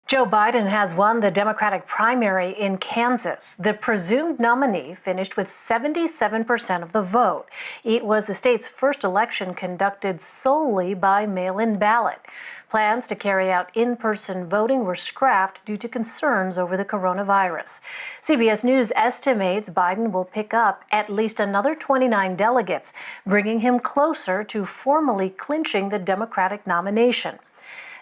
Joe Biden has won the Democratic primary in Kansas. The presumed nominee finished with 77% of the vote. It was the state's first election conducted solely by mail-in ballot. Plans to carry out in-person voting were scrapped due to concerns over the coronavirus. CBS News estimates Biden will pick up at least another 29 delegates, bringing him closer to formally clinching the Democratic nomination.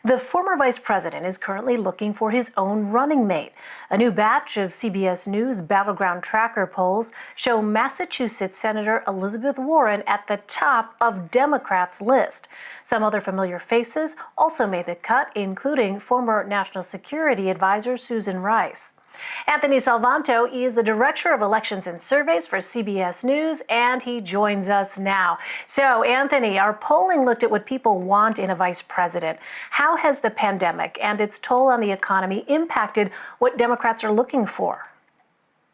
The former vice president is currently looking for his own running mate. A new batch of CBS News Battleground Tracker polls show Massachusetts Senator Elizabeth Warren at the top of Democrats' list. Some other familiar faces also made the cut, including former National Security Advisor Susan Rice. Anthony Salvanto is the Director of Elections and Surveys for CBS News, and he joins us now. So, Anthony, our polling looked at what people want in a vice president. How has the pandemic and its toll on the economy impacted what Democrats are looking for?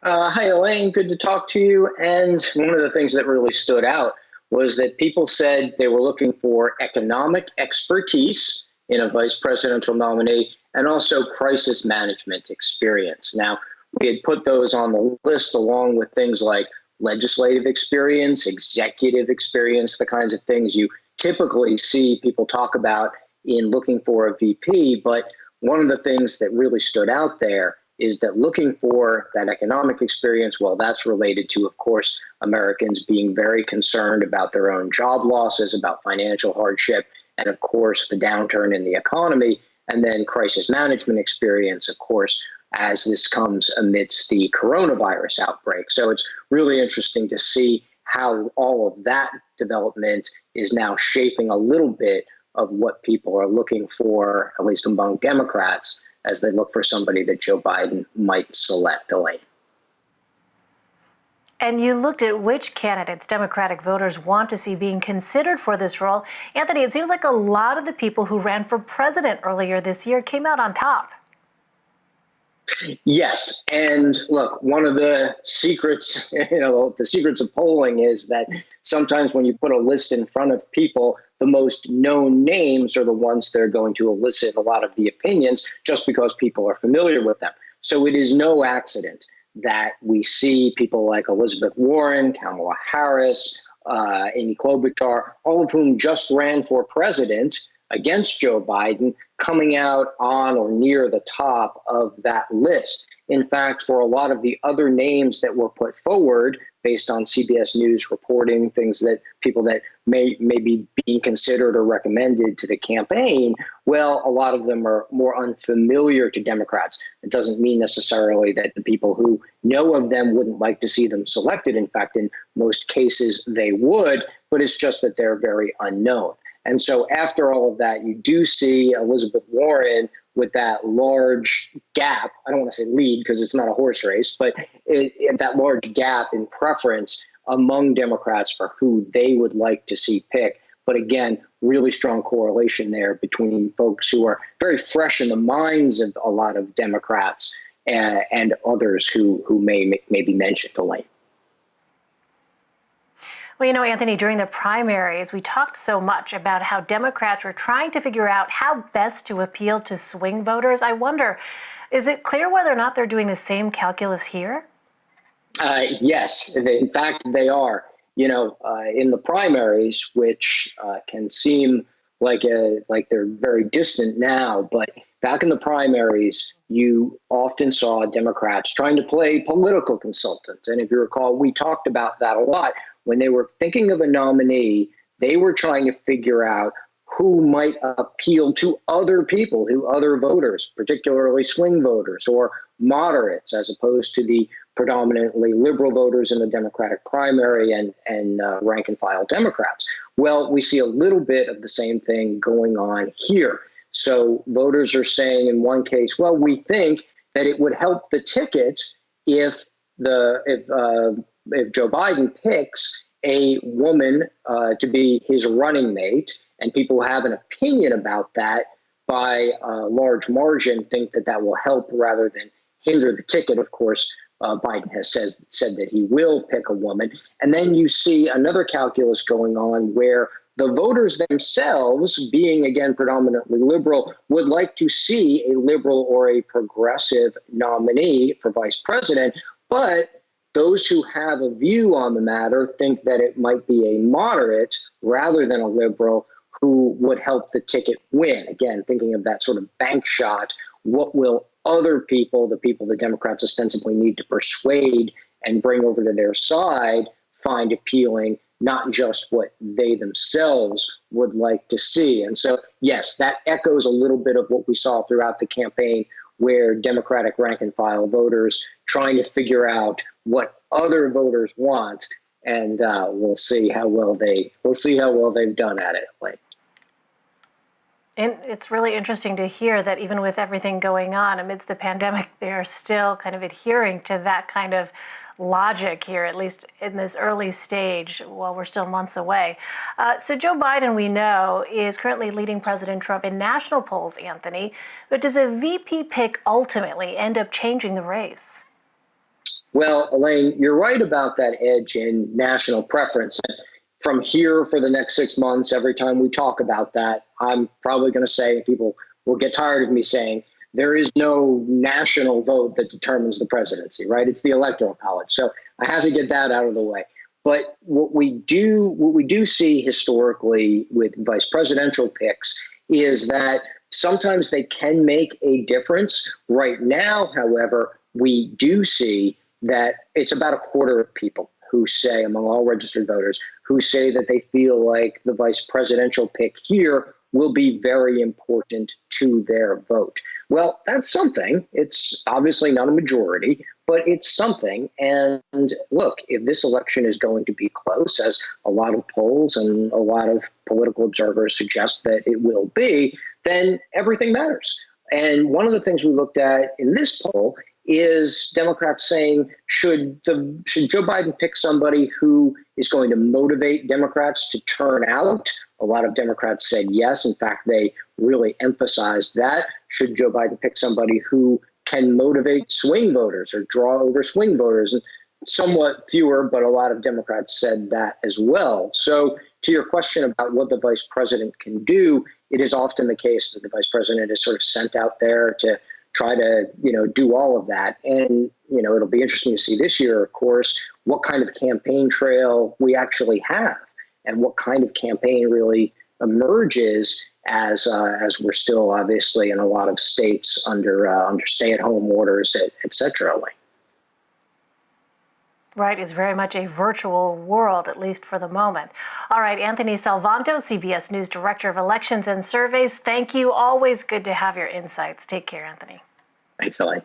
Hi, Elaine. Good to talk to you. And one of the things that really stood out was that people said they were looking for economic expertise in a vice presidential nominee and also crisis management experience. Now, we had put those on the list along with things like legislative experience, executive experience, the kinds of things you typically see people talk about in looking for a VP. But one of the things that really stood out there is that looking for that economic experience, well, that's related to, of course, Americans being very concerned about their own job losses, about financial hardship, and of course, the downturn in the economy. And then crisis management experience, of course, as this comes amidst the coronavirus outbreak. So it's really interesting to see how all of that development is now shaping a little bit of what people are looking for, at least among Democrats, as they look for somebody that Joe Biden might select, Elaine. And you looked at which candidates Democratic voters want to see being considered for this role. Anthony, it seems like a lot of the people who ran for president earlier this year came out on top. Yes. And look, one of the secrets, the secrets of polling is that sometimes when you put a list in front of people, the most known names are the ones that are going to elicit a lot of the opinions just because people are familiar with them. So it is no accident that we see people like Elizabeth Warren, Kamala Harris, Amy Klobuchar, all of whom just ran for president against Joe Biden, coming out on or near the top of that list. In fact, for a lot of the other names that were put forward based on CBS News reporting, things that people that may be being considered or recommended to the campaign, well, a lot of them are more unfamiliar to Democrats. It doesn't mean necessarily that the people who know of them wouldn't like to see them selected. In fact, in most cases, they would, but it's just that they're very unknown. And so after all of that, you do see Elizabeth Warren with that large gap. I don't want to say lead because it's not a horse race, but that large gap in preference among Democrats for who they would like to see pick. But again, really strong correlation there between folks who are very fresh in the minds of a lot of Democrats and others who may be mentioned, Elaine. Well, Anthony, during the primaries, we talked so much about how Democrats were trying to figure out how best to appeal to swing voters. I wonder, is it clear whether or not they're doing the same calculus here? Yes, in fact, they are. In the primaries, which can seem like they're very distant now, but back in the primaries, you often saw Democrats trying to play political consultant. And if you recall, we talked about that a lot. When they were thinking of a nominee, they were trying to figure out who might appeal to other people, other voters, particularly swing voters or moderates, as opposed to the predominantly liberal voters in the Democratic primary and rank and file Democrats. Well, we see a little bit of the same thing going on here. So voters are saying in one case, well, we think that it would help the ticket if Joe Biden picks a woman to be his running mate, and people have an opinion about that by a large margin, think that will help rather than hinder the ticket. Of course, Biden has said that he will pick a woman. And then you see another calculus going on where The voters themselves, being again predominantly liberal, would like to see a liberal or a progressive nominee for vice president. But those who have a view on the matter think that it might be a moderate rather than a liberal who would help the ticket win. Again, thinking of that sort of bank shot, what will other people, the people the Democrats ostensibly need to persuade and bring over to their side, find appealing, not just what they themselves would like to see. And so, yes, that echoes a little bit of what we saw throughout the campaign, where Democratic rank and file voters trying to figure out what other voters want, and we'll see how well they've done at it. And it's really interesting to hear that even with everything going on amidst the pandemic, they are still kind of adhering to that kind of logic here, at least in this early stage, while we're still months away. So Joe Biden, we know, is currently leading President Trump in national polls, Anthony. But does a VP pick ultimately end up changing the race? Well, Elaine, you're right about that edge in national preference. From here for the next 6 months, every time we talk about that, I'm probably going to say, people will get tired of me saying, there is no national vote that determines the presidency, right? It's the Electoral College. So I have to get that out of the way. But what we do see historically with vice presidential picks is that sometimes they can make a difference. Right now, however, we do see that it's about a quarter of people who say, among all registered voters, who say that they feel like the vice presidential pick here will be very important to their vote. Well, that's something. It's obviously not a majority, but it's something. And look, if this election is going to be close, as a lot of polls and a lot of political observers suggest that it will be, then everything matters. And one of the things we looked at in this poll is Democrats saying, should Joe Biden pick somebody who is going to motivate Democrats to turn out? A lot of Democrats said yes. In fact, they really emphasized that. Should Joe Biden pick somebody who can motivate swing voters or draw over swing voters? And somewhat fewer, but a lot of Democrats said that as well. So to your question about what the vice president can do, it is often the case that the vice president is sort of sent out there to try to, do all of that. And, it'll be interesting to see this year, of course, what kind of campaign trail we actually have and what kind of campaign really emerges as we're still obviously in a lot of states under stay-at-home orders, et cetera. Right, it's very much a virtual world, at least for the moment. All right, Anthony Salvanto, CBS News Director of Elections and Surveys, thank you. Always good to have your insights. Take care, Anthony. Thanks, Elaine.